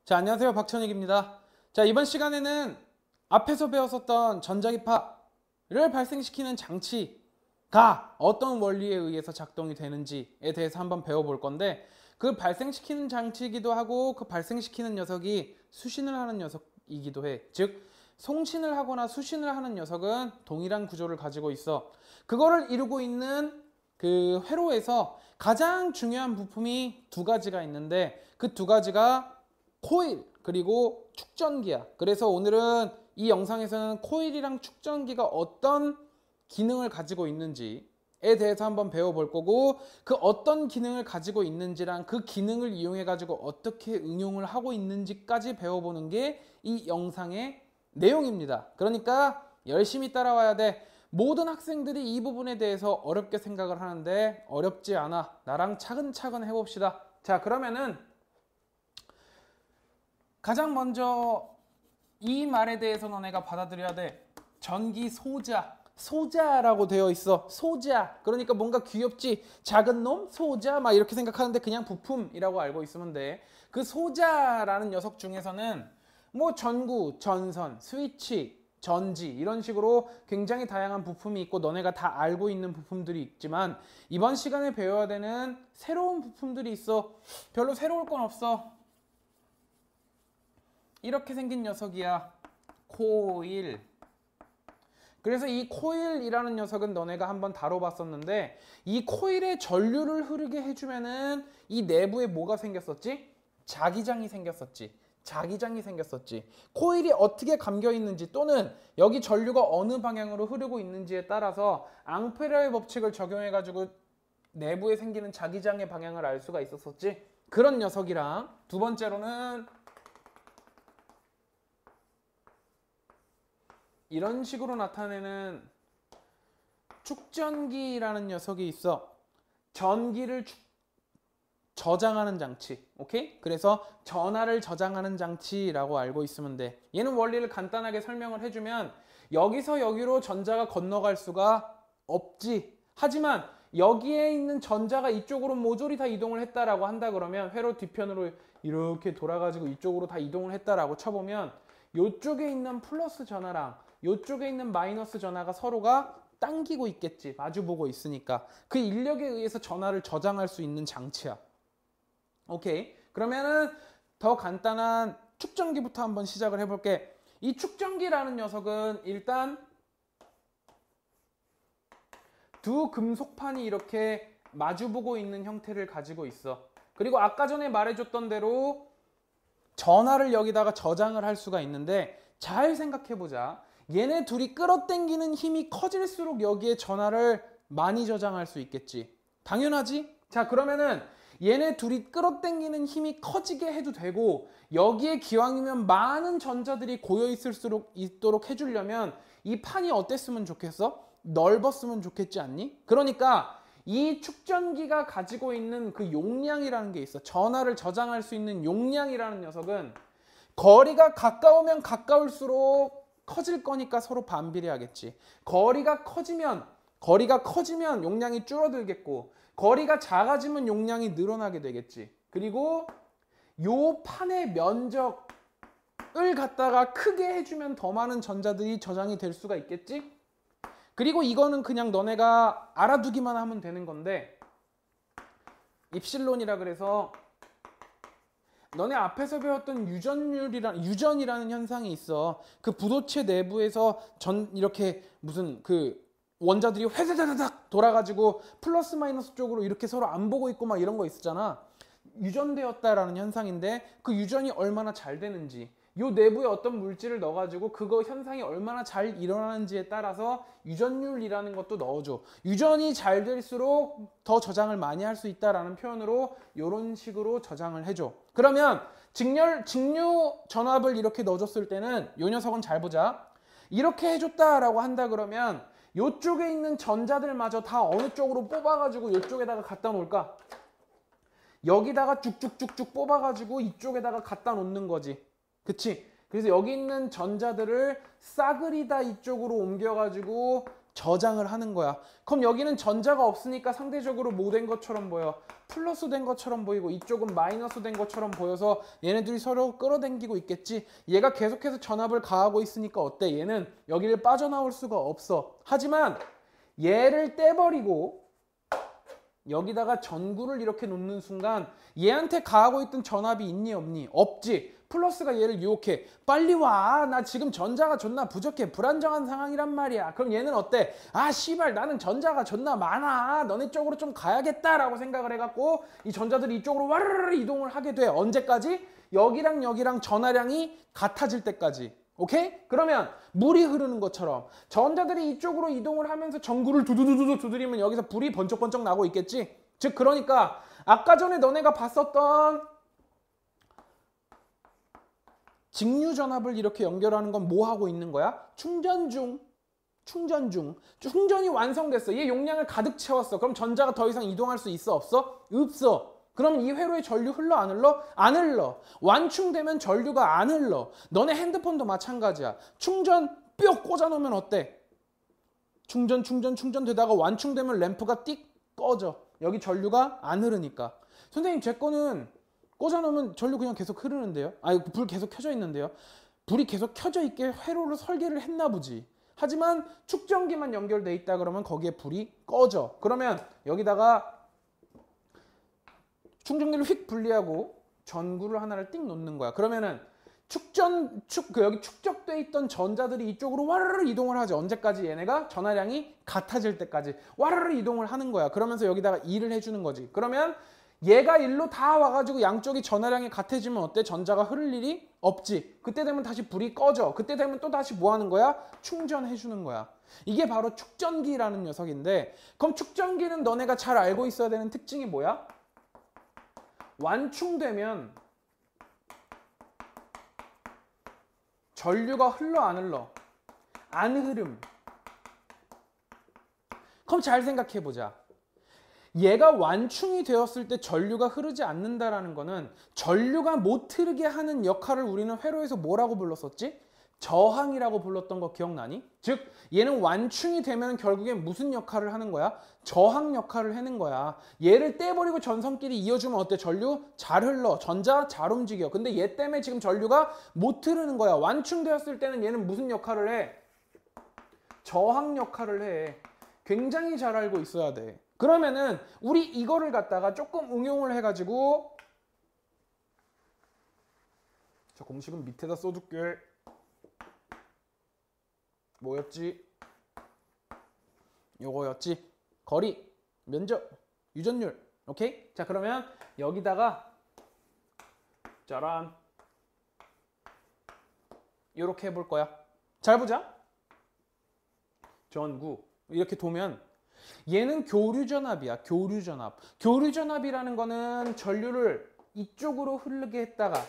자, 안녕하세요. 박천익입니다. 자, 이번 시간에는 앞에서 배웠었던 전자기파를 발생시키는 장치가 어떤 원리에 의해서 작동이 되는지에 대해서 한번 배워볼 건데, 그 발생시키는 장치이기도 하고 그 발생시키는 녀석이 수신을 하는 녀석이기도 해. 즉, 송신을 하거나 수신을 하는 녀석은 동일한 구조를 가지고 있어. 그거를 이루고 있는 그 회로에서 가장 중요한 부품이 두 가지가 있는데, 그 두 가지가 코일 그리고 축전기야. 그래서 오늘은 이 영상에서는 코일이랑 축전기가 어떤 기능을 가지고 있는지에 대해서 한번 배워볼 거고, 그 어떤 기능을 가지고 있는지랑 그 기능을 이용해 가지고 어떻게 응용을 하고 있는지까지 배워보는 게 이 영상의 내용입니다. 그러니까 열심히 따라와야 돼. 모든 학생들이 이 부분에 대해서 어렵게 생각을 하는데 어렵지 않아. 나랑 차근차근 해봅시다. 자, 그러면은 가장 먼저 이 말에 대해서 너네가 받아들여야 돼. 전기 소자. 소자라고 되어 있어. 소자. 그러니까 뭔가 귀엽지? 작은 놈? 소자? 막 이렇게 생각하는데 그냥 부품이라고 알고 있으면 돼. 그 소자라는 녀석 중에서는 뭐 전구, 전선, 스위치, 전지 이런 식으로 굉장히 다양한 부품이 있고 너네가 다 알고 있는 부품들이 있지만, 이번 시간에 배워야 되는 새로운 부품들이 있어. 별로 새로울 건 없어. 이렇게 생긴 녀석이야. 코일. 그래서 이 코일이라는 녀석은 너네가 한번 다뤄봤었는데, 이 코일에 전류를 흐르게 해주면은 이 내부에 뭐가 생겼었지? 자기장이 생겼었지. 자기장이 생겼었지. 코일이 어떻게 감겨 있는지, 또는 여기 전류가 어느 방향으로 흐르고 있는지에 따라서 앙페르의 법칙을 적용해 가지고 내부에 생기는 자기장의 방향을 알 수가 있었었지. 그런 녀석이랑, 두 번째로는 이런 식으로 나타내는 축전기라는 녀석이 있어. 전기를 저장하는 장치. 오케이? 그래서 전하를 저장하는 장치라고 알고 있으면 돼. 얘는 원리를 간단하게 설명을 해주면, 여기서 여기로 전자가 건너갈 수가 없지. 하지만 여기에 있는 전자가 이쪽으로 모조리 다 이동을 했다라고 한다 그러면, 회로 뒤편으로 이렇게 돌아가지고 이쪽으로 다 이동을 했다라고 쳐보면, 이쪽에 있는 플러스 전하랑 이쪽에 있는 마이너스 전하가 서로가 당기고 있겠지. 마주보고 있으니까. 그 인력에 의해서 전하를 저장할 수 있는 장치야. 오케이. 그러면은 더 간단한 축전기부터 한번 시작을 해볼게. 이 축전기라는 녀석은 일단 두 금속판이 이렇게 마주보고 있는 형태를 가지고 있어. 그리고 아까 전에 말해줬던 대로 전하를 여기다가 저장을 할 수가 있는데, 잘 생각해보자. 얘네 둘이 끌어당기는 힘이 커질수록 여기에 전하를 많이 저장할 수 있겠지. 당연하지? 자, 그러면은 얘네 둘이 끌어당기는 힘이 커지게 해도 되고, 여기에 기왕이면 많은 전자들이 고여 있도록 해주려면 이 판이 어땠으면 좋겠어? 넓었으면 좋겠지 않니? 그러니까 이 축전기가 가지고 있는 그 용량이라는 게 있어. 전하를 저장할 수 있는 용량이라는 녀석은 거리가 가까우면 가까울수록 커질 거니까 서로 반비례하겠지. 거리가 커지면 용량이 줄어들겠고, 거리가 작아지면 용량이 늘어나게 되겠지. 그리고 요 판의 면적을 갖다가 크게 해주면 더 많은 전자들이 저장이 될 수가 있겠지. 그리고 이거는 그냥 너네가 알아두기만 하면 되는 건데, 입실론이라 그래서 너네 앞에서 배웠던 유전이라는 현상이 있어. 그 부도체 내부에서 이렇게 무슨 그 원자들이 회사다다닥 돌아가지고 플러스 마이너스 쪽으로 이렇게 서로 안 보고 있고 막 이런 거 있었잖아. 유전되었다라는 현상인데, 그 유전이 얼마나 잘 되는지, 요 내부에 어떤 물질을 넣어가지고 그거 현상이 얼마나 잘 일어나는지에 따라서 유전율이라는 것도 넣어줘. 유전이 잘 될수록 더 저장을 많이 할 수 있다라는 표현으로 이런 식으로 저장을 해줘. 그러면 직류 전압을 이렇게 넣어줬을 때는, 요 녀석은 잘 보자. 이렇게 해줬다라고 한다 그러면 요쪽에 있는 전자들마저 다 어느 쪽으로 뽑아가지고 요쪽에다가 갖다 놓을까? 여기다가 쭉쭉쭉쭉 뽑아가지고 이쪽에다가 갖다 놓는 거지. 그치? 그래서 여기 있는 전자들을 싸그리 다 이쪽으로 옮겨가지고 저장을 하는 거야. 그럼 여기는 전자가 없으니까 상대적으로 뭐 된 것처럼 보여? 플러스 된 것처럼 보이고 이쪽은 마이너스 된 것처럼 보여서 얘네들이 서로 끌어당기고 있겠지. 얘가 계속해서 전압을 가하고 있으니까 어때? 얘는 여기를 빠져나올 수가 없어. 하지만 얘를 떼버리고 여기다가 전구를 이렇게 놓는 순간 얘한테 가하고 있던 전압이 있니 없니? 없지. 플러스가 얘를 유혹해. 빨리 와. 나 지금 전자가 존나 부족해. 불안정한 상황이란 말이야. 그럼 얘는 어때? 아 씨발 나는 전자가 존나 많아. 너네 쪽으로 좀 가야겠다라고 생각을 해갖고 이 전자들이 이쪽으로 와르르 이동을 하게 돼. 언제까지? 여기랑 여기랑 전하량이 같아질 때까지. 오케이? 그러면 물이 흐르는 것처럼 전자들이 이쪽으로 이동을 하면서 전구를 두두두두 두드리면 여기서 불이 번쩍번쩍 나고 있겠지? 즉 그러니까 아까 전에 너네가 봤었던 직류전압을 이렇게 연결하는 건 뭐 하고 있는 거야? 충전 중. 충전이 완성됐어. 얘 용량을 가득 채웠어. 그럼 전자가 더 이상 이동할 수 있어? 없어? 없어. 그럼 이 회로에 전류 흘러 안 흘러? 안 흘러. 완충되면 전류가 안 흘러. 너네 핸드폰도 마찬가지야. 충전 뿅 꽂아놓으면 어때? 충전 되다가 완충되면 램프가 띡 꺼져. 여기 전류가 안 흐르니까. 선생님 제 거는 꽂아놓으면 전류 그냥 계속 흐르는데요. 아니 불 계속 켜져 있는데요. 불이 계속 켜져 있게 회로를 설계를 했나 보지. 하지만 축전기만 연결돼 있다 그러면 거기에 불이 꺼져. 그러면 여기다가 충전기를 휙 분리하고 전구를 하나를 띡 놓는 거야. 그러면은 여기 축적돼 있던 전자들이 이쪽으로 와르르 이동을 하죠. 언제까지? 얘네가 전하량이 같아질 때까지 와르르 이동을 하는 거야. 그러면서 여기다가 일을 해주는 거지. 그러면 얘가 일로 다 와가지고 양쪽이 전하량이 같아지면 어때? 전자가 흐를 일이 없지. 그때 되면 다시 불이 꺼져. 그때 되면 또 다시 뭐 하는 거야? 충전해 주는 거야. 이게 바로 축전기라는 녀석인데, 그럼 축전기는 너네가 잘 알고 있어야 되는 특징이 뭐야? 완충되면 전류가 흘러 안 흘러? 안 흐름. 그럼 잘 생각해 보자. 얘가 완충이 되었을 때 전류가 흐르지 않는다라는 거는 전류가 못 흐르게 하는 역할을 우리는 회로에서 뭐라고 불렀었지? 저항이라고 불렀던 거 기억나니? 즉 얘는 완충이 되면 결국엔 무슨 역할을 하는 거야? 저항 역할을 하는 거야. 얘를 떼버리고 전선끼리 이어주면 어때? 전류 잘 흘러. 전자 잘 움직여. 근데 얘 때문에 지금 전류가 못 흐르는 거야. 완충되었을 때는 얘는 무슨 역할을 해? 저항 역할을 해. 굉장히 잘 알고 있어야 돼. 그러면은 우리 이거를 갖다가 조금 응용을 해가지고, 저 공식은 밑에다 써줄게. 뭐였지? 요거였지. 거리, 면적, 유전율. 오케이? 자 그러면 여기다가 짜란 이렇게 해볼 거야. 잘 보자. 전구 이렇게 두면 얘는 교류전압이야. 교류전압. 교류전압이라는 거는 전류를 이쪽으로 흐르게 했다가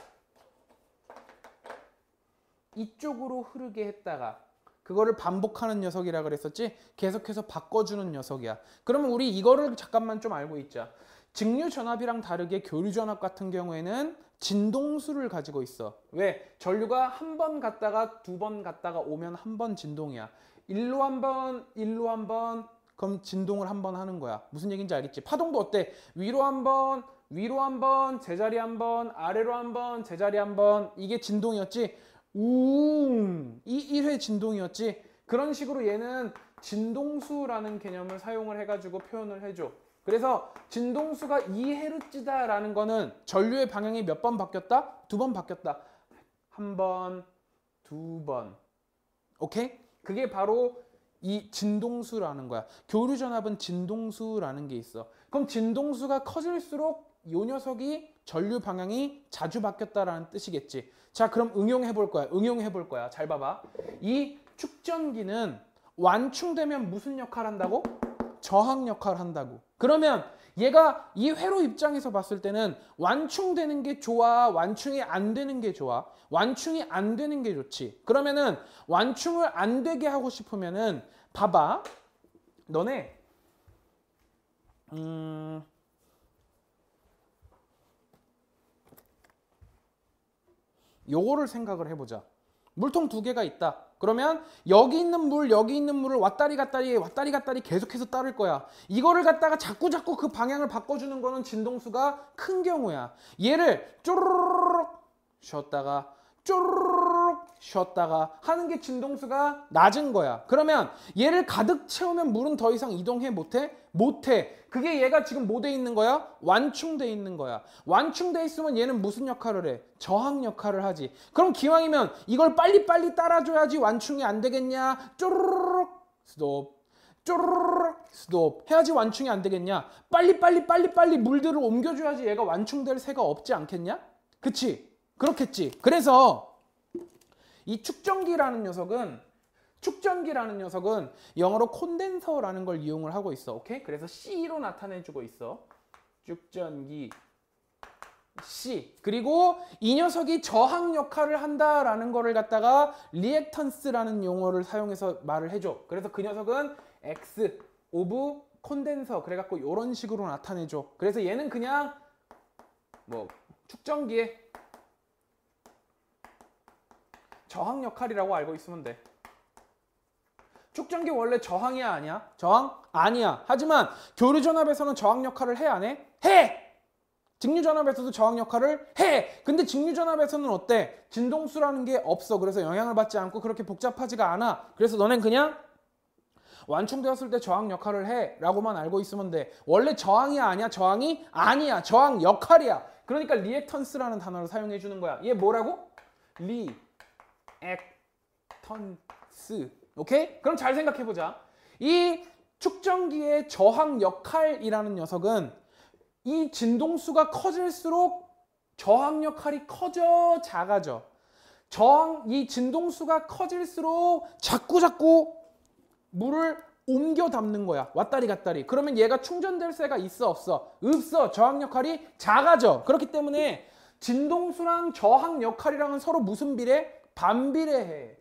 이쪽으로 흐르게 했다가 그거를 반복하는 녀석이라 그랬었지? 계속해서 바꿔주는 녀석이야. 그러면 우리 이거를 잠깐만 좀 알고 있자. 직류전압이랑 다르게 교류전압 같은 경우에는 진동수를 가지고 있어. 왜? 전류가 한 번 갔다가 두 번 갔다가 오면 한 번 진동이야. 일로 한 번, 일로 한 번, 그럼 진동을 한 번 하는 거야. 무슨 얘기인지 알겠지? 파동도 어때? 위로 한 번, 위로 한 번, 제자리 한 번, 아래로 한 번, 제자리 한 번. 이게 진동이었지? 이 1회 진동이었지? 그런 식으로 얘는 진동수라는 개념을 사용을 해가지고 표현을 해줘. 그래서 진동수가 2헤르츠다라는 거는 전류의 방향이 몇 번 바뀌었다? 두 번 바뀌었다. 한 번, 두 번. 오케이? 그게 바로 이 진동수라는 거야. 교류전압은 진동수라는 게 있어. 그럼 진동수가 커질수록 이 녀석이 전류 방향이 자주 바뀌었다라는 뜻이겠지. 자, 그럼 응용해 볼 거야. 응용해 볼 거야. 잘 봐봐. 이 축전기는 완충되면 무슨 역할을 한다고? 저항 역할을 한다고. 그러면 얘가 이 회로 입장에서 봤을 때는 완충되는 게 좋아? 완충이 안 되는 게 좋아? 완충이 안 되는 게 좋지. 그러면은 완충을 안 되게 하고 싶으면은 봐봐. 너네 요거를 생각을 해보자. 물통 두 개가 있다. 그러면 여기 있는 물, 여기 있는 물을 왔다리 갔다리 계속해서 따를 거야. 이거를 갖다가 자꾸 그 방향을 바꿔주는 거는 진동수가 큰 경우야. 얘를 쪼르륵 쉬었다가 쪼르륵 쉬었다가 하는 게 진동수가 낮은 거야. 그러면 얘를 가득 채우면 물은 더 이상 이동해 못해? 못해. 그게 얘가 지금 뭐 돼 있는 거야? 완충돼 있는 거야. 완충돼 있으면 얘는 무슨 역할을 해? 저항 역할을 하지. 그럼 기왕이면 이걸 빨리빨리 따라줘야지 완충이 안 되겠냐? 쪼르륵 스톱 쪼르륵 스톱 해야지 완충이 안 되겠냐? 빨리 물들을 옮겨줘야지 얘가 완충될 새가 없지 않겠냐? 그치? 그렇겠지. 그래서 이 축전기라는 녀석은 영어로 콘덴서라는 걸 이용을 하고 있어. 오케이? 그래서 C로 나타내주고 있어. 축전기 C. 그리고 이 녀석이 저항 역할을 한다라는 거를 갖다가 리액턴스라는 용어를 사용해서 말을 해줘. 그래서 그 녀석은 X 오브 콘덴서 그래갖고 이런 식으로 나타내줘. 그래서 얘는 그냥 뭐 축전기의 저항 역할이라고 알고 있으면 돼. 축전기 원래 저항이야 아니야? 저항? 아니야. 하지만 교류전압에서는 저항 역할을 해 안 해? 해! 직류전압에서도 저항 역할을 해! 근데 직류전압에서는 어때? 진동수라는 게 없어. 그래서 영향을 받지 않고 그렇게 복잡하지가 않아. 그래서 너넨 그냥 완충되었을 때 저항 역할을 해 라고만 알고 있으면 돼. 원래 저항이야 아니야? 저항이? 아니야. 저항 역할이야. 그러니까 리액턴스라는 단어를 사용해 주는 거야. 얘 뭐라고? 리액턴스. 오케이? 그럼 잘 생각해보자. 이 축전기의 저항 역할이라는 녀석은 이 진동수가 커질수록 저항 역할이 커져 작아져. 이 진동수가 커질수록 자꾸 물을 옮겨 담는 거야. 왔다리 갔다리. 그러면 얘가 충전될 새가 있어 없어? 없어. 저항 역할이 작아져. 그렇기 때문에 진동수랑 저항 역할이랑은 서로 무슨 비례? 반비례해.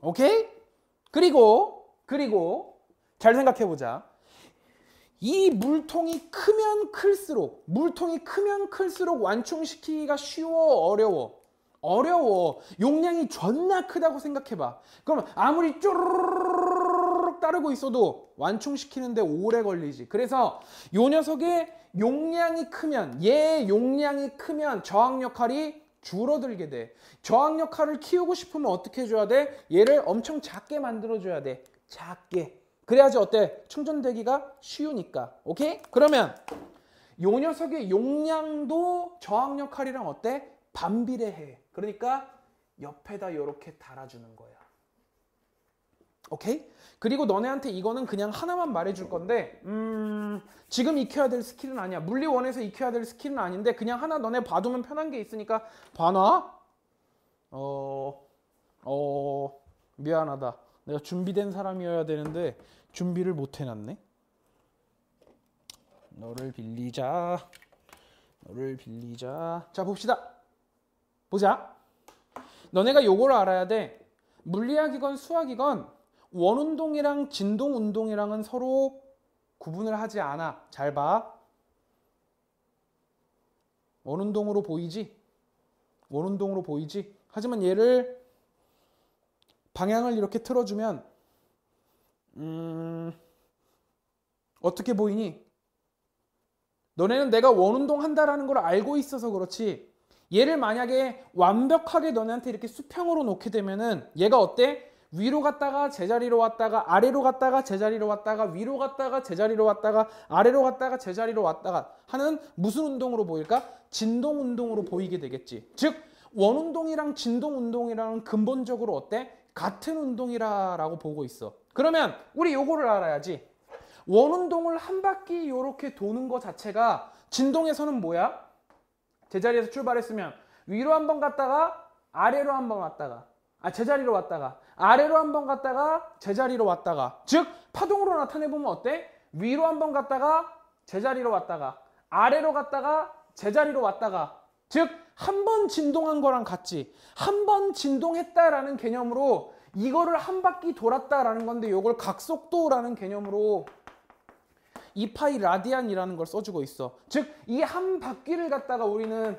오케이? 그리고 잘 생각해보자. 이 물통이 크면 클수록 완충시키기가 쉬워 어려워. 용량이 존나 크다고 생각해봐. 그러면 아무리 쪼르륵 따르고 있어도 완충시키는데 오래 걸리지. 그래서 요 녀석의 용량이 크면 저항 역할이 줄어들게 돼. 저항 역할을 키우고 싶으면 어떻게 해줘야 돼? 얘를 엄청 작게 만들어줘야 돼. 작게. 그래야지 어때? 충전되기가 쉬우니까. 오케이? 그러면 요 녀석의 용량도 저항 역할이랑 어때? 반비례해. 그러니까 옆에다 이렇게 달아주는 거야. 오케이? 그리고 너네한테 이거는 그냥 하나만 말해줄 건데 지금 익혀야 될 스킬은 아니야. 물리원에서 익혀야 될 스킬은 아닌데 그냥 하나 너네 봐두면 편한 게 있으니까 봐놔. 미안하다. 내가 준비된 사람이어야 되는데 준비를 못 해놨네. 너를 빌리자. 자 봅시다. 보자. 너네가 요걸 알아야 돼. 물리학이건 수학이건 원운동이랑 진동운동이랑은 서로 구분을 하지 않아. 잘 봐. 원운동으로 보이지? 하지만 얘를 방향을 이렇게 틀어주면 어떻게 보이니? 너네는 내가 원운동 한다라는 걸 알고 있어서 그렇지. 얘를 만약에 완벽하게 너네한테 이렇게 수평으로 놓게 되면은 얘가 어때? 위로 갔다가 제자리로 왔다가 아래로 갔다가 제자리로 왔다가 위로 갔다가 제자리로 왔다가 아래로 갔다가 제자리로 왔다가 하는 무슨 운동으로 보일까? 진동 운동으로 보이게 되겠지. 즉 원운동이랑 진동 운동이랑 근본적으로 어때? 같은 운동이라고 보고 있어. 그러면 우리 요거를 알아야지. 원운동을 한 바퀴 이렇게 도는 거 자체가 진동에서는 뭐야? 제자리에서 출발했으면 위로 한번 갔다가 아래로 한번 왔다가 제자리로 왔다가 아래로 한번 갔다가 제자리로 왔다가 즉 파동으로 나타내보면 어때? 위로 한번 갔다가 제자리로 왔다가 아래로 갔다가 제자리로 왔다가 즉 한 번 진동한 거랑 같지. 한 번 진동했다라는 개념으로 이거를 한 바퀴 돌았다라는 건데 이걸 각속도라는 개념으로 2파이 라디안이라는 걸 써주고 있어. 즉 이 한 바퀴를 갖다가 우리는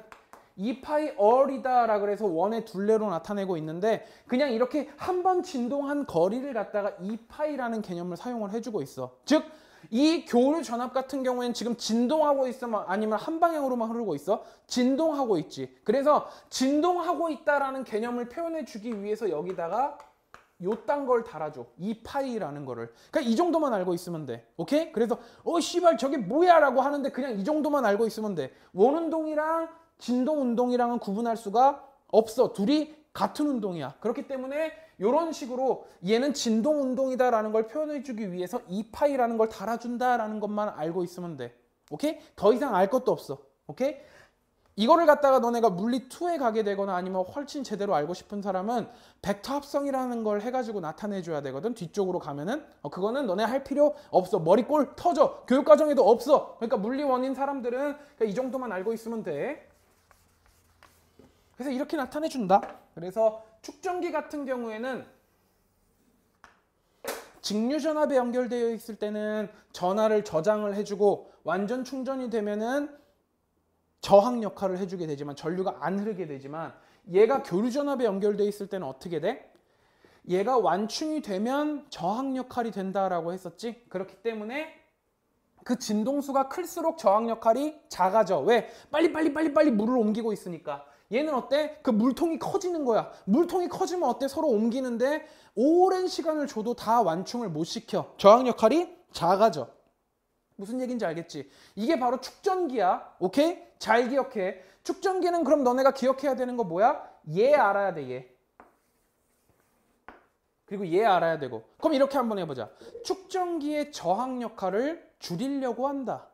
2파이 얼이다라 그래서 원의 둘레로 나타내고 있는데 그냥 이렇게 한 번 진동한 거리를 갖다가 2파이라는 개념을 사용을 해주고 있어. 즉 이 교류 전압 같은 경우에는 지금 진동하고 있어 아니면 한 방향으로만 흐르고 있어? 진동하고 있지. 그래서 진동하고 있다라는 개념을 표현해 주기 위해서 여기다가 요딴 걸 달아줘. 2파이라는 거를. 그러니까 이 정도만 알고 있으면 돼. 오케이? 그래서 씨발 저게 뭐야 라고 하는데 그냥 이 정도만 알고 있으면 돼. 원운동이랑 진동 운동이랑은 구분할 수가 없어. 둘이 같은 운동이야. 그렇기 때문에 이런 식으로 얘는 진동 운동이다라는 걸 표현해 주기 위해서 2파이라는 걸 달아준다라는 것만 알고 있으면 돼. 오케이? 더 이상 알 것도 없어. 오케이? 이거를 갖다가 너네가 물리 2에 가게 되거나 아니면 훨씬 제대로 알고 싶은 사람은 벡터 합성이라는 걸 해가지고 나타내 줘야 되거든. 뒤쪽으로 가면은 그거는 너네 할 필요 없어. 머리꼴 터져. 교육과정에도 없어. 그러니까 물리 원인 사람들은 이 정도만 알고 있으면 돼. 그래서 이렇게 나타내 준다. 그래서 축전기 같은 경우에는 직류전압에 연결되어 있을 때는 전하를 저장을 해주고 완전 충전이 되면은 저항 역할을 해주게 되지만 전류가 안 흐르게 되지만 얘가 교류전압에 연결되어 있을 때는 어떻게 돼? 얘가 완충이 되면 저항 역할이 된다라고 했었지. 그렇기 때문에 그 진동수가 클수록 저항 역할이 작아져. 왜? 빨리 물을 옮기고 있으니까. 얘는 어때? 그 물통이 커지는 거야. 물통이 커지면 어때? 서로 옮기는데 오랜 시간을 줘도 다 완충을 못 시켜. 저항 역할이 작아져. 무슨 얘기인지 알겠지? 이게 바로 축전기야. 오케이? 잘 기억해. 축전기는 그럼 너네가 기억해야 되는 거 뭐야? 얘 알아야 돼, 얘. 그리고 얘 알아야 되고. 그럼 이렇게 한번 해보자. 축전기의 저항 역할을 줄이려고 한다.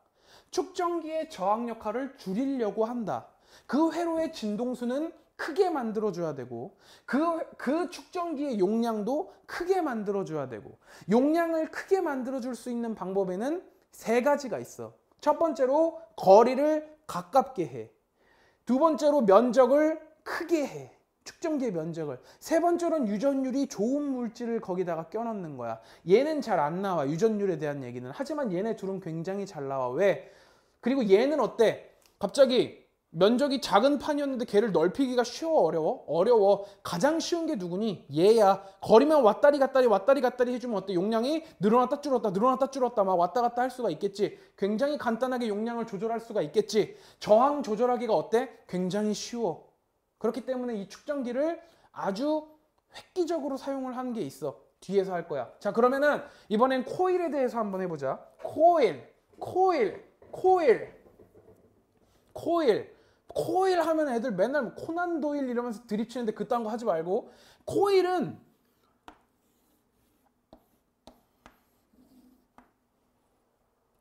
축전기의 저항 역할을 줄이려고 한다. 그 회로의 진동수는 크게 만들어줘야 되고 그 축전기의 용량도 크게 만들어줘야 되고 용량을 크게 만들어줄 수 있는 방법에는 세 가지가 있어. 첫 번째로 거리를 가깝게 해. 두 번째로 면적을 크게 해. 축전기의 면적을. 세 번째로는 유전율이 좋은 물질을 거기다가 껴넣는 거야. 얘는 잘 안 나와. 유전율에 대한 얘기는. 하지만 얘네 둘은 굉장히 잘 나와. 왜? 그리고 얘는 어때? 갑자기 면적이 작은 판이었는데 걔를 넓히기가 쉬워? 어려워? 어려워. 가장 쉬운 게 누구니? 얘야. 거리만 왔다리 갔다리 해주면 어때? 용량이 늘어났다 줄었다 막 왔다 갔다 할 수가 있겠지. 굉장히 간단하게 용량을 조절할 수가 있겠지. 저항 조절하기가 어때? 굉장히 쉬워. 그렇기 때문에 이 축전기를 아주 획기적으로 사용을 한 게 있어. 뒤에서 할 거야. 자, 그러면은 이번엔 코일에 대해서 한번 해보자. 코일 하면 애들 맨날 코난 도일 이러면서 드립치는데 그딴 거 하지 말고, 코일은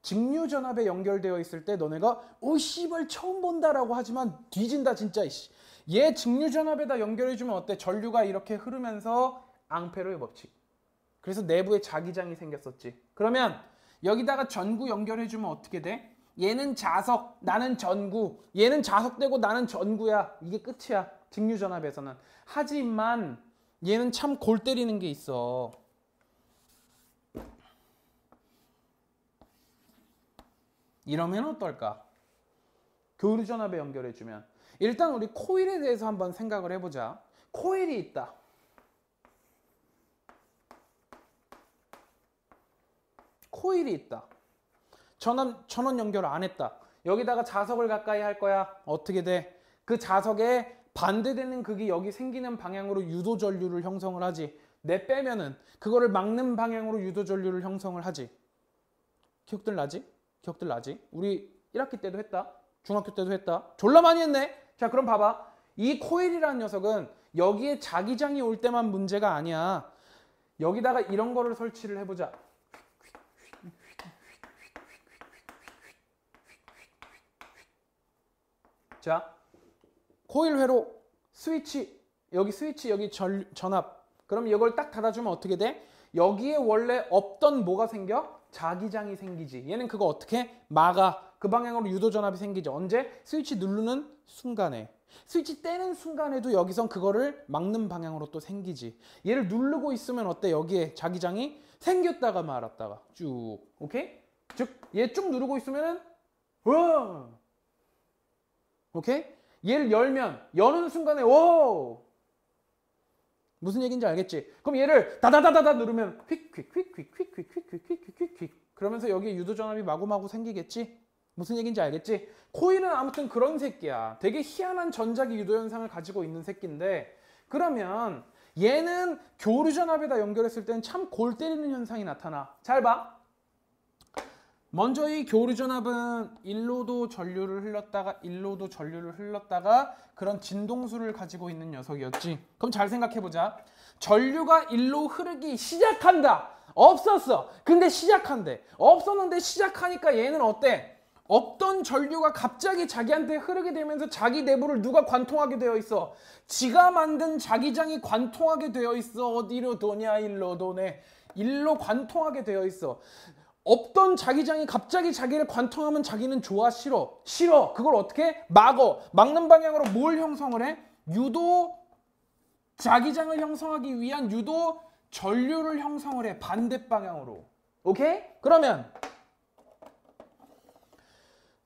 직류전압에 연결되어 있을 때 너네가 씨발 처음 본다라고 하지만 뒤진다 진짜. 얘 직류전압에다 연결해주면 어때? 전류가 이렇게 흐르면서 앙페로의 법칙. 그래서 내부에 자기장이 생겼었지. 그러면 여기다가 전구 연결해주면 어떻게 돼? 얘는 자석, 나는 전구. 얘는 자석되고 나는 전구야. 이게 끝이야. 직류전압에서는. 하지만 얘는 참 골 때리는 게 있어. 이러면 어떨까? 교류전압에 연결해주면. 일단 우리 코일에 대해서 한번 생각을 해보자. 코일이 있다. 코일이 있다. 전원 연결 안 했다. 여기다가 자석을 가까이 할 거야. 어떻게 돼? 그 자석에 반대되는 극이 여기 생기는 방향으로 유도 전류를 형성을 하지. 내 빼면은 그거를 막는 방향으로 유도 전류를 형성을 하지. 기억들 나지? 우리 1학기 때도 했다. 중학교 때도 했다. 졸라 많이 했네. 자, 그럼 봐봐. 이 코일이라는 녀석은 여기에 자기장이 올 때만 문제가 아니야. 여기다가 이런 거를 설치를 해보자. 자, 코일 회로 스위치, 여기 스위치, 여기 전압. 그럼 이걸 딱 닫아주면 어떻게 돼? 여기에 원래 없던 뭐가 생겨? 자기장이 생기지. 얘는 그거 어떻게 막아? 그 방향으로 유도전압이 생기죠. 언제? 스위치 누르는 순간에. 스위치 떼는 순간에도 여기선 그거를 막는 방향으로 또 생기지. 얘를 누르고 있으면 어때? 여기에 자기장이 생겼다가 말았다가 쭉. 오케이? 즉, 얘 쭉 누르고 있으면은 오케이? 얘를 열면 여는 순간에 오! 무슨 얘기인지 알겠지? 그럼 얘를 다다다다다 누르면 휙휙휙휙휙휙휙휙휙휙 그러면서 여기에 유도전압이 마구마구 생기겠지? 무슨 얘기인지 알겠지? 코일은 아무튼 그런 새끼야. 되게 희한한 전자기 유도 현상을 가지고 있는 새끼인데 그러면 얘는 교류전압에다 연결했을 때는 참 골 때리는 현상이 나타나. 잘 봐. 먼저 이 교류전압은 일로도 전류를 흘렀다가 일로도 전류를 흘렀다가 그런 진동수를 가지고 있는 녀석이었지. 그럼 잘 생각해보자. 전류가 일로 흐르기 시작한다. 없었어. 근데 시작한대. 없었는데 시작하니까 얘는 어때? 없던 전류가 갑자기 자기한테 흐르게 되면서 자기 내부를 누가 관통하게 되어 있어? 지가 만든 자기장이 관통하게 되어 있어. 어디로 도냐? 일로 도네. 일로 관통하게 되어 있어. 없던 자기장이 갑자기 자기를 관통하면 자기는 좋아? 싫어? 싫어. 그걸 어떻게? 막어. 막는 방향으로 뭘 형성을 해? 유도 자기장을 형성하기 위한 유도 전류를 형성을 해. 반대 방향으로. 오케이? 그러면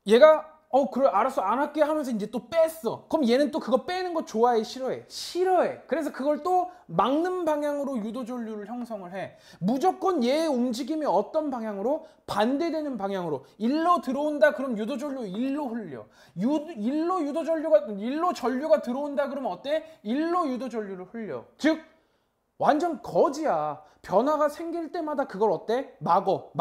얘가 그래 알았어 안 할게 하면서 이제 또 뺐어. 그럼 얘는 또 그거 빼는 거 좋아해? 싫어해? 싫어해. 그래서 그걸 또 막는 방향으로 유도 전류를 형성을 해. 무조건 얘의 움직임이 어떤 방향으로? 반대되는 방향으로. 일로 들어온다 그럼 유도 전류 일로 흘려. 일로 전류가 들어온다 그러면 어때? 일로 유도 전류를 흘려. 즉 완전 거지야. 변화가 생길 때마다 그걸 어때? 막어.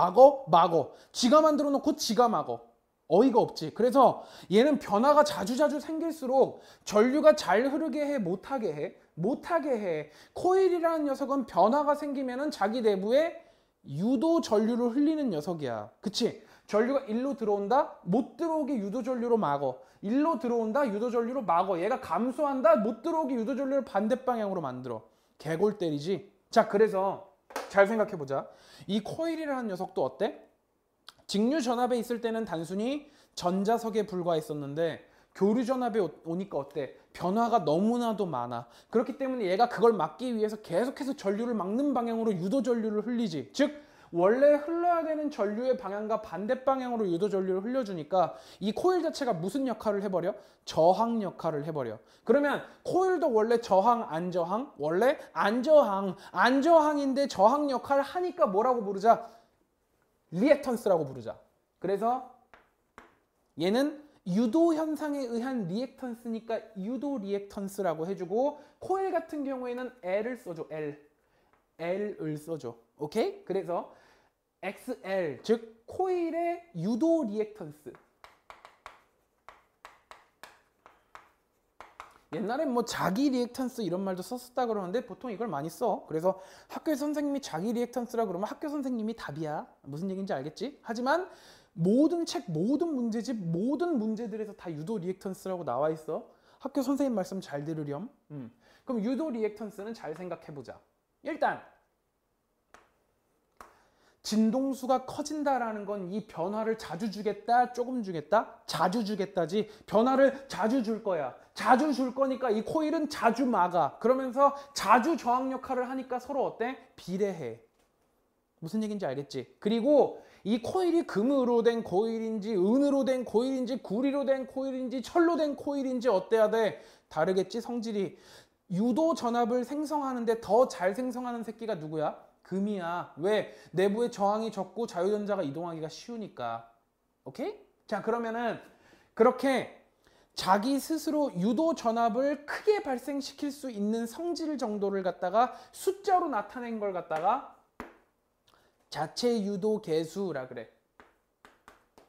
지가 만들어 놓고 지가 막어. 어이가 없지. 그래서 얘는 변화가 자주자주 생길수록 전류가 잘 흐르게 해? 못하게 해? 못하게 해. 코일이라는 녀석은 변화가 생기면은 자기 내부에 유도 전류를 흘리는 녀석이야. 그치? 전류가 일로 들어온다? 못 들어오게 유도 전류로 막어. 일로 들어온다? 유도 전류로 막어. 얘가 감소한다? 못 들어오게 유도 전류를 반대 방향으로 만들어. 개골 때리지? 자, 그래서 잘 생각해보자. 이 코일이라는 녀석도 어때? 직류 전압에 있을 때는 단순히 전자석에 불과했었는데 교류 전압에 오니까 어때? 변화가 너무나도 많아. 그렇기 때문에 얘가 그걸 막기 위해서 계속해서 전류를 막는 방향으로 유도 전류를 흘리지. 즉 원래 흘러야 되는 전류의 방향과 반대 방향으로 유도 전류를 흘려주니까 이 코일 자체가 무슨 역할을 해버려? 저항 역할을 해버려. 그러면 코일도 원래 저항, 안저항? 원래 안저항인데 저항 역할을 하니까 뭐라고 부르자? 리액턴스라고 부르자. 그래서 얘는 유도 현상에 의한 리액턴스니까 유도 리액턴스라고 해주고 코일 같은 경우에는 L을 써줘. L을 써줘. 오케이? 그래서 XL 즉 코일의 유도 리액턴스. 옛날엔 뭐 자기 리액턴스 이런 말도 썼었다 그러는데 보통 이걸 많이 써. 그래서 학교 선생님이 자기 리액턴스라 그러면 학교 선생님이 답이야. 무슨 얘기인지 알겠지? 하지만 모든 책, 모든 문제집, 모든 문제들에서 다 유도 리액턴스라고 나와 있어. 학교 선생님 말씀 잘 들으렴. 그럼 유도 리액턴스는 잘 생각해보자. 일단 진동수가 커진다라는 건 이 변화를 자주 주겠다, 조금 주겠다? 자주 주겠다지. 변화를 자주 줄 거야. 자주 줄 거니까 이 코일은 자주 막아. 그러면서 자주 저항 역할을 하니까 서로 어때? 비례해. 무슨 얘기인지 알겠지? 그리고 이 코일이 금으로 된 코일인지 은으로 된 코일인지 구리로 된 코일인지 철로 된 코일인지 어때야 돼? 다르겠지 성질이. 유도 전압을 생성하는데 더 잘 생성하는 새끼가 누구야? 금이야. 왜? 내부에 저항이 적고 자유전자가 이동하기가 쉬우니까. 오케이? 자, 그러면은 그렇게 자기 스스로 유도 전압을 크게 발생시킬 수 있는 성질 정도를 갖다가 숫자로 나타낸 걸 갖다가 자체 유도 계수라 그래.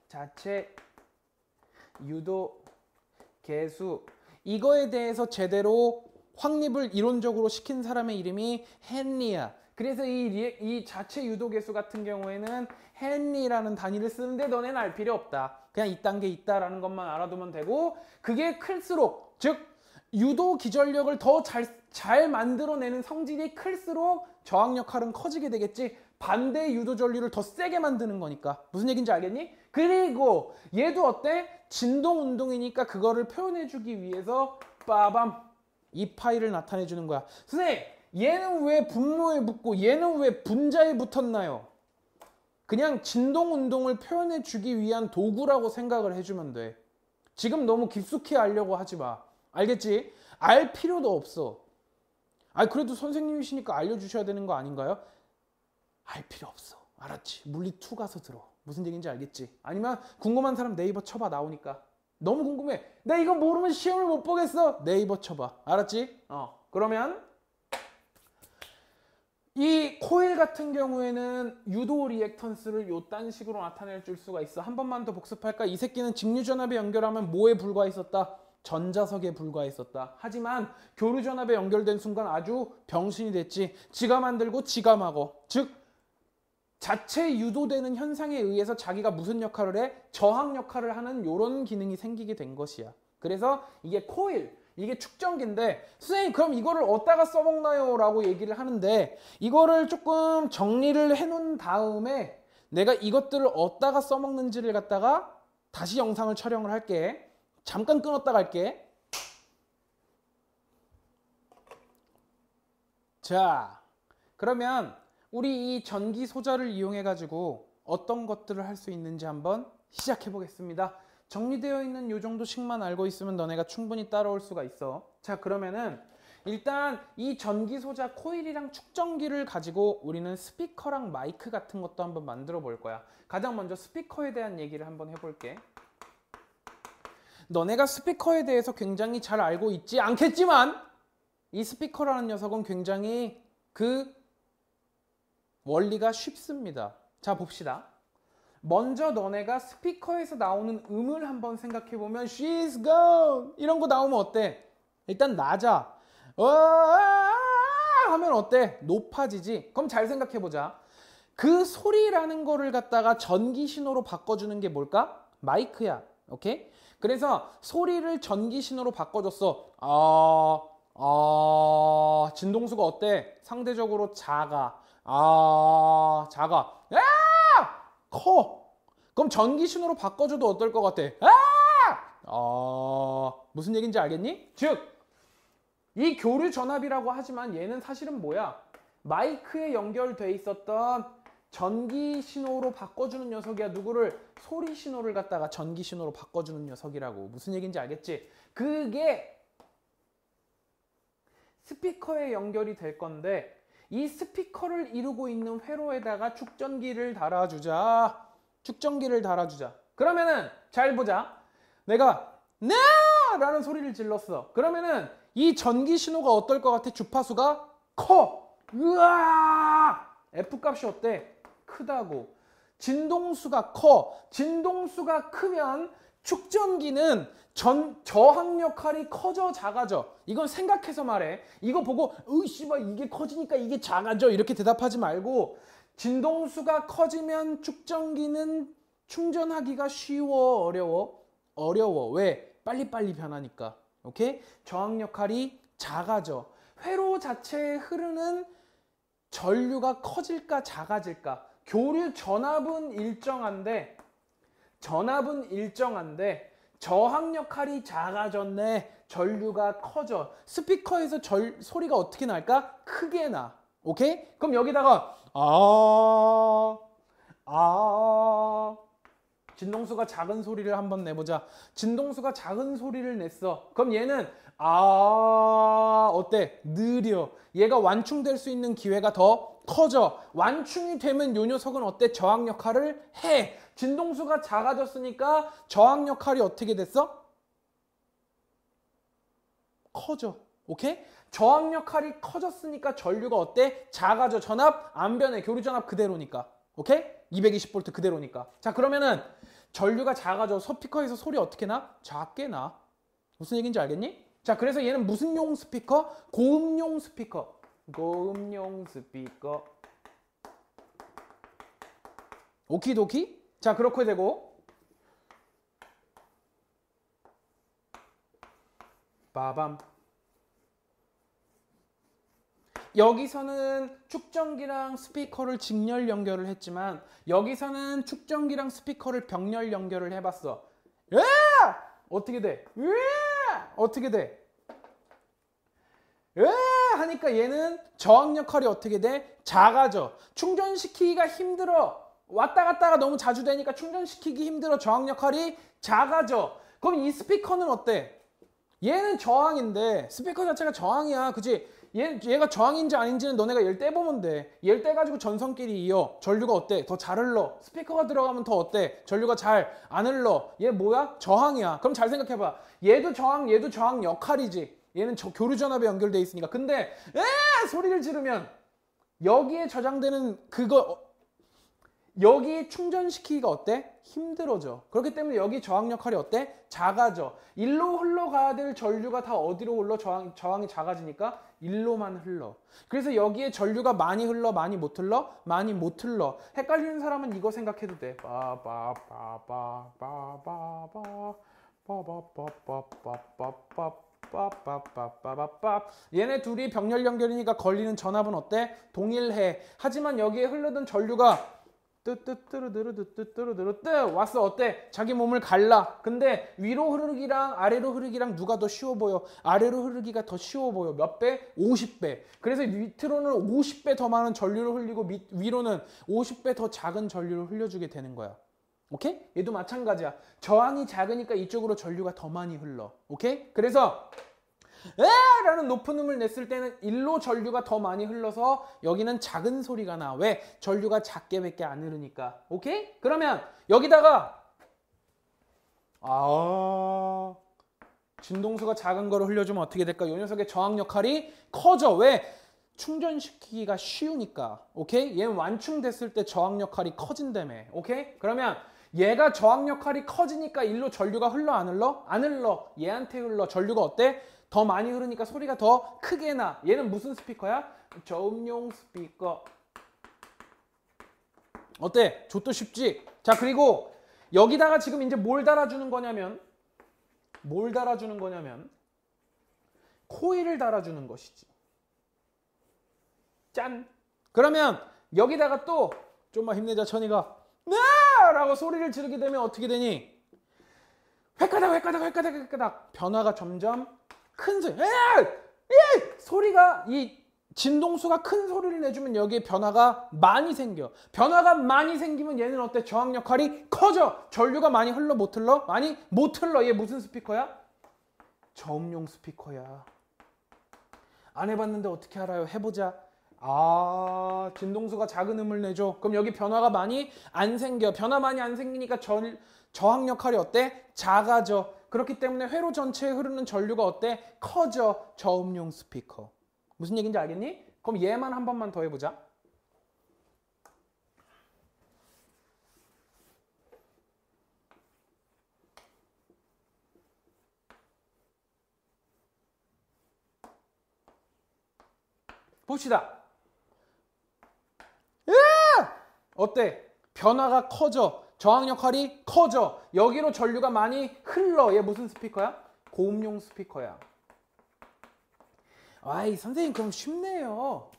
자체 유도 계수. 이거에 대해서 제대로 확립을 이론적으로 시킨 사람의 이름이 헨리야. 그래서 이 자체 유도 계수 같은 경우에는 헨리라는 단위를 쓰는데 너네는 알 필요 없다. 그냥 이딴 게 있다라는 것만 알아두면 되고 그게 클수록 즉 유도 기전력을 더 잘 만들어내는 성질이 클수록 저항 역할은 커지게 되겠지. 반대 유도 전류를 더 세게 만드는 거니까. 무슨 얘기인지 알겠니? 그리고 얘도 어때? 진동 운동이니까 그거를 표현해주기 위해서 빠밤 이 파일을 나타내주는 거야. 선생님 얘는 왜 분모에 붙고 얘는 왜 분자에 붙었나요? 그냥 진동 운동을 표현해 주기 위한 도구라고 생각을 해주면 돼. 지금 너무 깊숙이 알려고 하지 마. 알겠지? 알 필요도 없어. 그래도 선생님이시니까 알려주셔야 되는 거 아닌가요? 알 필요 없어. 알았지? 물리 2 가서 들어. 무슨 얘기인지 알겠지? 아니면 궁금한 사람 네이버 쳐봐. 나오니까. 너무 궁금해. 나 이거 모르면 시험을 못 보겠어. 네이버 쳐봐. 알았지? 그러면 이 코일 같은 경우에는 유도 리액턴스를 요딴 식으로 나타낼 줄 수가 있어. 한 번만 더 복습할까? 이 새끼는 직류전압에 연결하면 뭐에 불과했었다? 전자석에 불과했었다. 하지만 교류전압에 연결된 순간 아주 병신이 됐지. 지가 만들고 지가 막어. 즉 자체 유도되는 현상에 의해서 자기가 무슨 역할을 해? 저항 역할을 하는 이런 기능이 생기게 된 것이야. 그래서 이게 코일, 이게 축전기인데 선생님 그럼 이거를 어디다가 써먹나요? 라고 얘기를 하는데 이거를 조금 정리를 해놓은 다음에 내가 이것들을 어디다가 써먹는지를 갖다가 다시 영상을 촬영을 할게. 잠깐 끊었다 갈게. 자, 그러면 우리 이 전기 소자를 이용해 가지고 어떤 것들을 할 수 있는지 한번 시작해 보겠습니다. 정리되어 있는 요 정도씩만 알고 있으면 너네가 충분히 따라올 수가 있어. 자, 그러면은 일단 이 전기 소자 코일이랑 축전기를 가지고 우리는 스피커랑 마이크 같은 것도 한번 만들어 볼 거야. 가장 먼저 스피커에 대한 얘기를 한번 해볼게. 너네가 스피커에 대해서 굉장히 잘 알고 있지 않겠지만 이 스피커라는 녀석은 굉장히 그 원리가 쉽습니다. 자, 봅시다. 먼저 너네가 스피커에서 나오는 음을 한번 생각해보면 She's gone 이런 거 나오면 어때? 일단 낮아. 하면 어때? 높아지지? 그럼 잘 생각해보자. 그 소리라는 거를 갖다가 전기 신호로 바꿔주는 게 뭘까? 마이크야. 오케이? 그래서 소리를 전기 신호로 바꿔줬어. 진동수가 어때? 상대적으로 작아. 작아. 커. 그럼 전기 신호로 바꿔줘도 어떨 것 같아? 무슨 얘기인지 알겠니? 즉, 이 교류 전압이라고 하지만 얘는 사실은 뭐야? 마이크에 연결돼 있었던 전기 신호로 바꿔주는 녀석이야. 누구를? 소리 신호를 갖다가 전기 신호로 바꿔주는 녀석이라고. 무슨 얘기인지 알겠지? 그게 스피커에 연결이 될 건데 이 스피커를 이루고 있는 회로에다가 축전기를 달아주자. 축전기를 달아주자. 그러면은 잘 보자. 내가 네! 라는 소리를 질렀어. 그러면은 이 전기 신호가 어떨 것 같아? 주파수가 커. 으아! F값이 어때? 크다고. 진동수가 커. 진동수가 크면 축전기는 저항 역할이 커져 작아져. 이건 생각해서 말해. 이거 보고 씨발 이게 커지니까 이게 작아져 이렇게 대답하지 말고 진동수가 커지면 축전기는 충전하기가 쉬워 어려워? 어려워. 왜? 빨리빨리 변하니까. 오케이? 저항 역할이 작아져. 회로 자체에 흐르는 전류가 커질까 작아질까? 교류 전압은 일정한데 저항 역할이 작아졌네. 전류가 커져. 스피커에서 소리가 어떻게 날까? 크게 나. 오케이? 그럼 여기다가 진동수가 작은 소리를 한번 내보자. 진동수가 작은 소리를 냈어. 그럼 얘는 어때? 느려. 얘가 완충될 수 있는 기회가 더 커져. 완충이 되면 요 녀석은 어때? 저항 역할을 해. 진동수가 작아졌으니까 저항 역할이 어떻게 됐어? 커져. 오케이? 저항 역할이 커졌으니까 전류가 어때? 작아져. 전압 안 변해. 교류 전압 그대로니까. 오케이? 220V 그대로니까. 자, 그러면은 전류가 작아져. 스피커에서 소리 어떻게 나? 작게 나. 무슨 얘기인지 알겠니? 자, 그래서 얘는 무슨 용 스피커? 고음용 스피커. 고음용 스피커. 오키도키? 자, 그렇게 되고 빠밤. 여기서는 축전기랑 스피커를 직렬 연결을 했지만 여기서는 축전기랑 스피커를 병렬 연결을 해봤어. 어떻게 돼? 어떻게 돼? 하니까 얘는 저항 역할이 어떻게 돼? 작아져. 충전시키기가 힘들어. 왔다 갔다가 너무 자주 되니까 충전시키기 힘들어. 저항 역할이 작아져. 그럼 이 스피커는 어때? 얘는 저항인데 스피커 자체가 저항이야. 그치? 얘가 저항인지 아닌지는 너네가 얘를 떼보면 돼. 얘를 떼가지고 전선끼리 이어. 전류가 어때? 더 잘 흘러. 스피커가 들어가면 더 어때? 전류가 잘 안 흘러. 얘 뭐야? 저항이야. 그럼 잘 생각해봐. 얘도 저항 역할이지. 얘는 교류전압에 연결돼 있으니까. 근데 소리를 지르면 여기에 저장되는 여기 충전시키기가 어때? 힘들어져. 그렇기 때문에 여기 저항 역할이 어때? 작아져. 일로 흘러가야 될 전류가 다 어디로 흘러? 저항이 작아지니까 일로만 흘러. 그래서 여기에 전류가 많이 흘러? 많이 못 흘러? 많이 못 흘러. 헷갈리는 사람은 이거 생각해도 돼. 얘네 둘이 병렬 연결이니까 걸리는 전압은 어때? 동일해. 하지만 여기에 흐르던 전류가 뜨뜨뜨르르뜨뜨르르뜨 왔어. 어때? 자기 몸을 갈라. 근데 위로 흐르기랑 아래로 흐르기랑 누가 더 쉬워 보여? 아래로 흐르기가 더 쉬워 보여. 몇 배? 50배. 그래서 밑으로는 50배 더 많은 전류를 흘리고 위로는 50배 더 작은 전류를 흘려주게 되는 거야. 오케이? 얘도 마찬가지야. 저항이 작으니까 이쪽으로 전류가 더 많이 흘러. 오케이? 그래서 라는 높은 음을 냈을 때는 일로 전류가 더 많이 흘러서 여기는 작은 소리가 나. 왜? 전류가 작게밖에 안 흐르니까. 오케이? 그러면 여기다가 진동수가 작은 거를 흘려주면 어떻게 될까? 이 녀석의 저항 역할이 커져. 왜? 충전시키기가 쉬우니까. 오케이? 얘는 완충됐을 때 저항 역할이 커진다며. 오케이? 그러면 얘가 저항 역할이 커지니까 일로 전류가 흘러 안 흘러? 안 흘러. 얘한테 흘러. 전류가 어때? 더 많이 흐르니까 소리가 더 크게 나. 얘는 무슨 스피커야? 저음용 스피커. 어때? 좆도 쉽지? 자, 그리고 여기다가 지금 이제 뭘 달아주는 거냐면 코일을 달아주는 것이지. 짠! 그러면 여기다가 또 좀만 힘내자 천이가 라고 소리를 지르게 되면 어떻게 되니? 획가닥 변화가 점점 큰 소리. 소리가 이 진동수가 큰 소리를 내주면 여기에 변화가 많이 생겨. 변화가 많이 생기면 얘는 어때? 저항 역할이 커져. 전류가 많이 흘러 못 흘러? 많이 못 흘러. 얘 무슨 스피커야? 저음용 스피커야. 안 해봤는데 어떻게 알아요? 해보자. 진동수가 작은 음을 내줘. 그럼 여기 변화가 많이 안 생겨. 변화 많이 안 생기니까 저항 역할이 어때? 작아져. 그렇기 때문에 회로 전체에 흐르는 전류가 어때? 커져. 저음용 스피커. 무슨 얘기인지 알겠니? 그럼 얘만 한 번만 더 해보자. 봅시다. 어때? 변화가 커져. 저항 역할이 커져. 여기로 전류가 많이 흘러. 얘 무슨 스피커야? 고음용 스피커야. 선생님 그럼 쉽네요.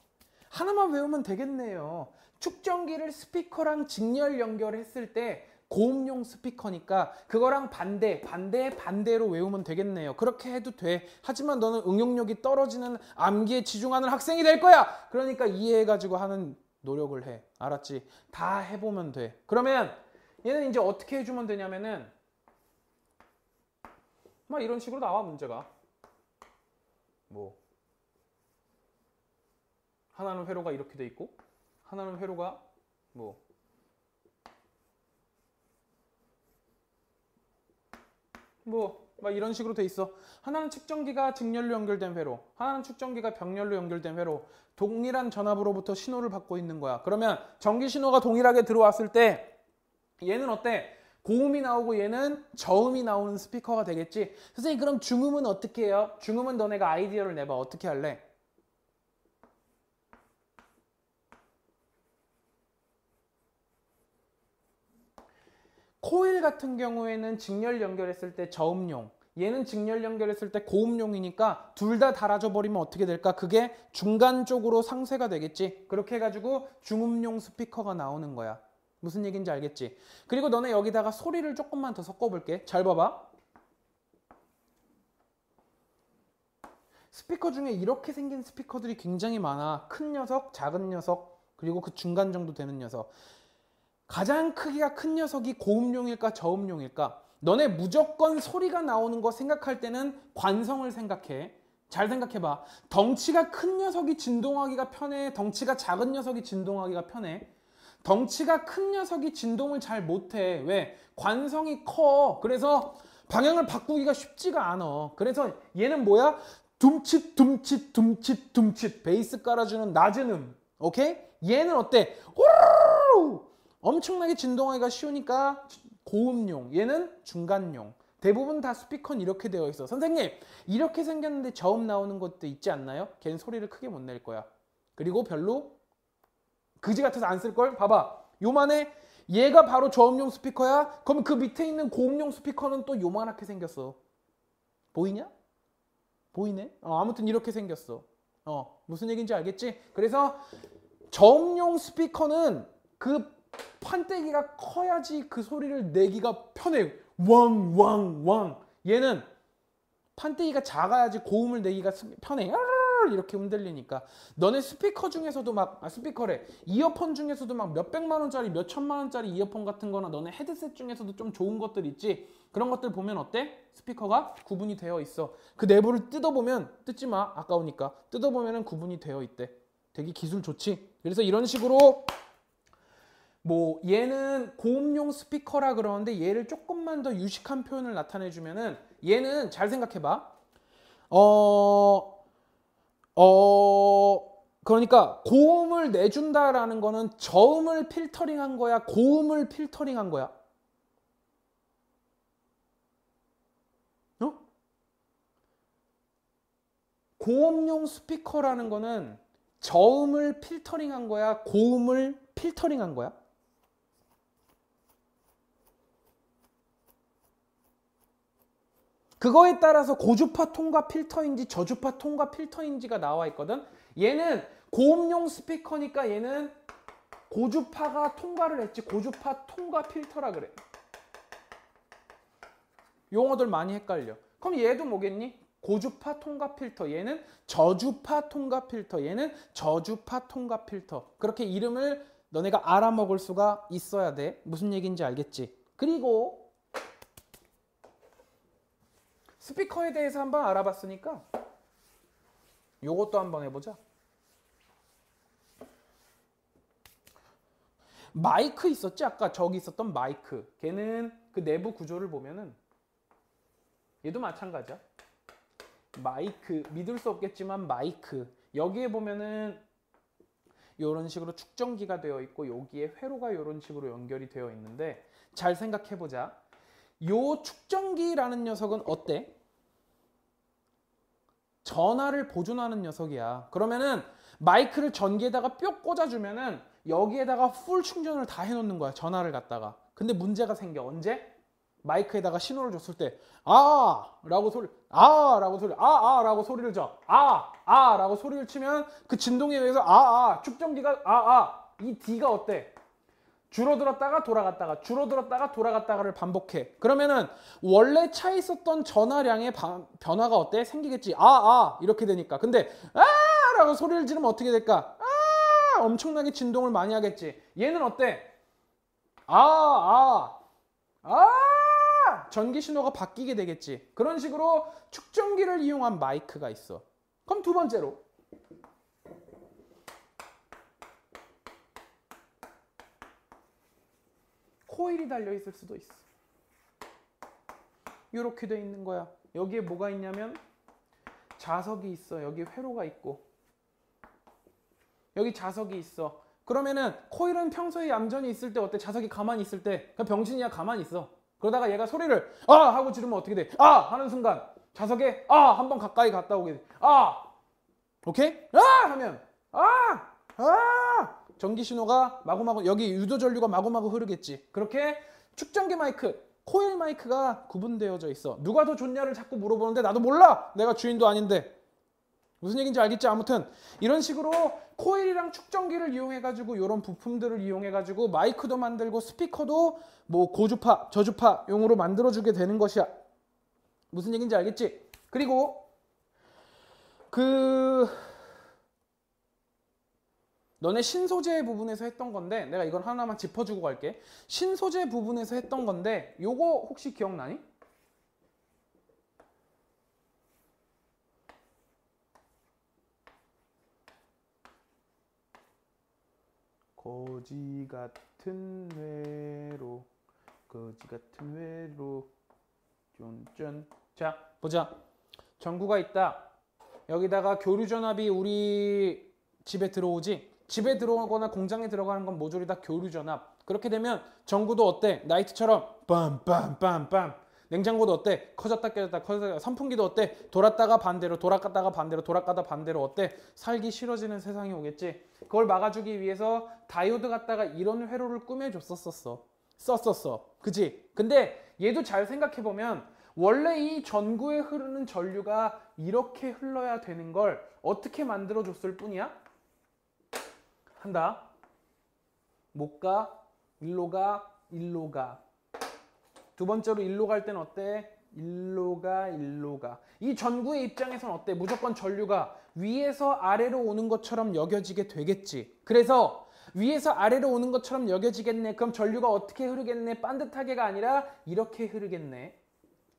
하나만 외우면 되겠네요. 축전기를 스피커랑 직렬 연결했을 때 고음용 스피커니까 그거랑 반대로 외우면 되겠네요. 그렇게 해도 돼. 하지만 너는 응용력이 떨어지는 암기에 치중하는 학생이 될 거야. 그러니까 이해해가지고 하는 노력을 해. 알았지? 다 해보면 돼. 그러면 얘는 이제 어떻게 해주면 되냐면은 막 이런 식으로 나와 문제가. 하나는 회로가 이렇게 돼 있고 하나는 회로가 막 이런 식으로 돼 있어. 하나는 측정기가 직렬로 연결된 회로, 하나는 측정기가 병렬로 연결된 회로. 동일한 전압으로부터 신호를 받고 있는 거야. 그러면 전기 신호가 동일하게 들어왔을 때 얘는 어때? 고음이 나오고 얘는 저음이 나오는 스피커가 되겠지. 선생님 그럼 중음은 어떻게 해요? 중음은 너네가 아이디어를 내봐. 어떻게 할래? 코일 같은 경우에는 직렬 연결했을 때 저음용, 얘는 직렬 연결했을 때 고음용이니까 둘 다 달아줘 버리면 어떻게 될까? 그게 중간 쪽으로 상쇄가 되겠지. 그렇게 해가지고 중음용 스피커가 나오는 거야. 무슨 얘기인지 알겠지? 그리고 너네 여기다가 소리를 조금만 더 섞어볼게. 잘 봐봐. 스피커 중에 이렇게 생긴 스피커들이 굉장히 많아. 큰 녀석, 작은 녀석, 그리고 그 중간 정도 되는 녀석. 가장 크기가 큰 녀석이 고음용일까 저음용일까? 너네 무조건 소리가 나오는 거 생각할 때는 관성을 생각해. 잘 생각해봐. 덩치가 큰 녀석이 진동하기가 편해? 덩치가 작은 녀석이 진동하기가 편해? 덩치가 큰 녀석이 진동을 잘 못해. 왜? 관성이 커. 그래서 방향을 바꾸기가 쉽지가 않아. 그래서 얘는 뭐야? 둠칫 둠칫 둠칫 둠칫 베이스 깔아주는 낮은 오케이? 얘는 어때? 호르르 엄청나게 진동하기가 쉬우니까 고음용. 얘는 중간용. 대부분 다 스피커는 이렇게 되어 있어. 선생님, 이렇게 생겼는데 저음 나오는 것도 있지 않나요? 걔는 소리를 크게 못 낼 거야. 그리고 별로 그지 같아서 안 쓸걸? 봐봐. 요만해. 얘가 바로 저음용 스피커야? 그럼 그 밑에 있는 고음용 스피커는 또 요만하게 생겼어. 보이냐? 보이네? 아무튼 이렇게 생겼어. 무슨 얘기인지 알겠지? 그래서 저음용 스피커는 그 판때기가 커야지 그 소리를 내기가 편해. 왕왕왕. 얘는 판때기가 작아야지 고음을 내기가 편해. 이렇게 흔들리니까. 너네 스피커 중에서도 스피커래. 이어폰 중에서도 막 몇백만 원짜리, 몇천만 원짜리 이어폰 같은 거나 너네 헤드셋 중에서도 좀 좋은 것들 있지. 그런 것들 보면 어때? 스피커가 구분이 되어 있어. 그 내부를 뜯어보면, 뜯지 마. 아까우니까. 뜯어보면 구분이 되어 있대. 되게 기술 좋지. 그래서 이런 식으로 뭐 얘는 고음용 스피커라 그러는데 얘를 조금만 더 유식한 표현을 나타내주면은 얘는 잘 생각해봐. 그러니까 고음을 내준다라는 거는 저음을 필터링한 거야? 고음을 필터링한 거야? 고음용 스피커라는 거는 저음을 필터링한 거야? 고음을 필터링한 거야? 그거에 따라서 고주파 통과 필터인지 저주파 통과 필터인지가 나와 있거든. 얘는 고음용 스피커니까 얘는 고주파가 통과를 했지. 고주파 통과 필터라 그래. 용어들 많이 헷갈려. 그럼 얘도 뭐겠니? 고주파 통과 필터. 얘는 저주파 통과 필터. 얘는 저주파 통과 필터. 그렇게 이름을 너네가 알아먹을 수가 있어야 돼. 무슨 얘기인지 알겠지? 그리고 스피커에 대해서 한번 알아봤으니까 요것도 한번 해보자. 마이크 있었지? 아까 저기 있었던 마이크. 걔는 그 내부 구조를 보면은 얘도 마찬가지야. 마이크, 믿을 수 없겠지만 마이크. 여기에 보면은 이런 식으로 축전기가 되어 있고 여기에 회로가 이런 식으로 연결이 되어 있는데 잘 생각해보자. 요 축전기라는 녀석은 어때? 전화를 보존하는 녀석이야. 그러면은 마이크를 전기에다가 뿅 꽂아주면은 여기에다가 풀 충전을 다 해놓는 거야. 전화를 갖다가. 근데 문제가 생겨. 언제? 마이크에다가 신호를 줬을 때 라고 소리를 줘. 라고 소리를 치면 그 진동에 의해서 축전기가 이 D가 어때? 줄어들었다가 돌아갔다가 줄어들었다가 돌아갔다가를 반복해. 그러면은 원래 차에 있었던 전화량의 변화가 어때? 생기겠지. 이렇게 되니까. 근데 라고 소리를 지르면 어떻게 될까? 엄청나게 진동을 많이 하겠지. 얘는 어때? 전기 신호가 바뀌게 되겠지. 그런 식으로 축전기를 이용한 마이크가 있어. 그럼 두 번째로 코일이 달려있을 수도 있어. 이렇게 돼 있는 거야. 여기에 뭐가 있냐면 자석이 있어. 여기 회로가 있고 여기 자석이 있어. 그러면은 코일은 평소에 얌전히 있을 때 어때? 자석이 가만히 있을 때 그냥 병신이야. 가만히 있어. 그러다가 얘가 소리를 하고 지르면 어떻게 돼? 하는 순간 자석에 한번 가까이 갔다 오게 돼. 오케이? 하면 전기 신호가 마구마구 여기 유도 전류가 마구마구 흐르겠지. 그렇게 축전기 마이크, 코일 마이크가 구분되어져 있어. 누가 더 좋냐를 자꾸 물어보는데 나도 몰라. 내가 주인도 아닌데. 무슨 얘기인지 알겠지? 아무튼 이런 식으로 코일이랑 축전기를 이용해가지고 이런 부품들을 이용해가지고 마이크도 만들고 스피커도 뭐 고주파, 저주파 용으로 만들어주게 되는 것이야. 무슨 얘기인지 알겠지? 그리고 너네 신소재 부분에서 했던 건데 내가 이건 하나만 짚어주고 갈게. 신소재 부분에서 했던 건데 요거 혹시 기억나니? 거지 같은 회로 거지 같은 회로 쫀쫀. 자 보자. 전구가 있다. 여기다가 교류전압이 우리 집에 들어오지. 집에 들어오거나 공장에 들어가는 건 모조리 다 교류전압. 그렇게 되면 전구도 어때? 나이트처럼 빰빰빰빰. 냉장고도 어때? 커졌다 깨졌다 커졌다. 선풍기도 어때? 돌았다가 반대로 돌아갔다가 반대로 돌아갔다 반대로 어때? 살기 싫어지는 세상이 오겠지. 그걸 막아주기 위해서 다이오드 갖다가 이런 회로를 꾸며줬었어. 썼었어. 그지? 근데 얘도 잘 생각해보면 원래 이 전구에 흐르는 전류가 이렇게 흘러야 되는 걸 어떻게 만들어줬을 뿐이야? 한다. 못 가. 일로 가. 일로 가. 두 번째로 일로 갈 땐 어때? 일로 가. 일로 가. 이 전구의 입장에선 어때? 무조건 전류가 위에서 아래로 오는 것처럼 여겨지게 되겠지. 그래서 위에서 아래로 오는 것처럼 여겨지겠네. 그럼 전류가 어떻게 흐르겠네? 반듯하게가 아니라 이렇게 흐르겠네.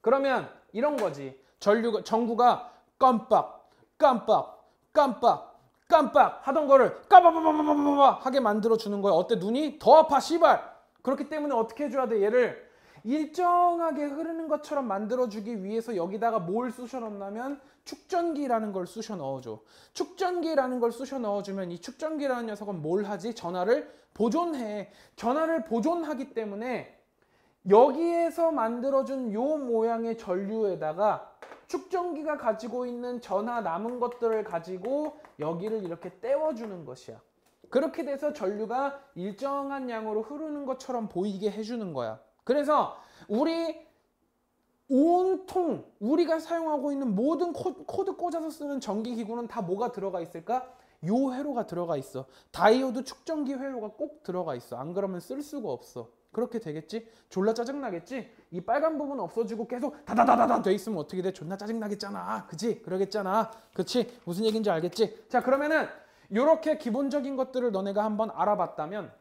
그러면 이런 거지. 전구가 깜빡 깜빡 깜빡 깜빡 하던 거를 깜빡 하게 만들어주는 거야. 어때? 눈이 더 아파 씨발. 그렇기 때문에 어떻게 해줘야 돼? 얘를 일정하게 흐르는 것처럼 만들어주기 위해서 여기다가 뭘 쑤셔 넣냐면 축전기라는 걸 쑤셔 넣어줘. 축전기라는 걸 쑤셔 넣어주면 이 축전기라는 녀석은 뭘 하지? 전하를 보존해. 전하를 보존하기 때문에 여기에서 만들어준 요 모양의 전류에다가 축전기가 가지고 있는 전하 남은 것들을 가지고 여기를 이렇게 떼워주는 것이야. 그렇게 돼서 전류가 일정한 양으로 흐르는 것처럼 보이게 해주는 거야. 그래서 우리 온통 우리가 사용하고 있는 모든 코드 꽂아서 쓰는 전기기구는 다 뭐가 들어가 있을까? 요 회로가 들어가 있어. 다이오드 축전기 회로가 꼭 들어가 있어. 안 그러면 쓸 수가 없어. 그렇게 되겠지? 졸라 짜증나겠지? 이 빨간 부분 없어지고 계속 다다다다다 돼 있으면 어떻게 돼? 존나 짜증나겠잖아. 그치? 그러겠잖아. 그치? 무슨 얘기인지 알겠지? 자, 그러면은 요렇게 기본적인 것들을 너네가 한번 알아봤다면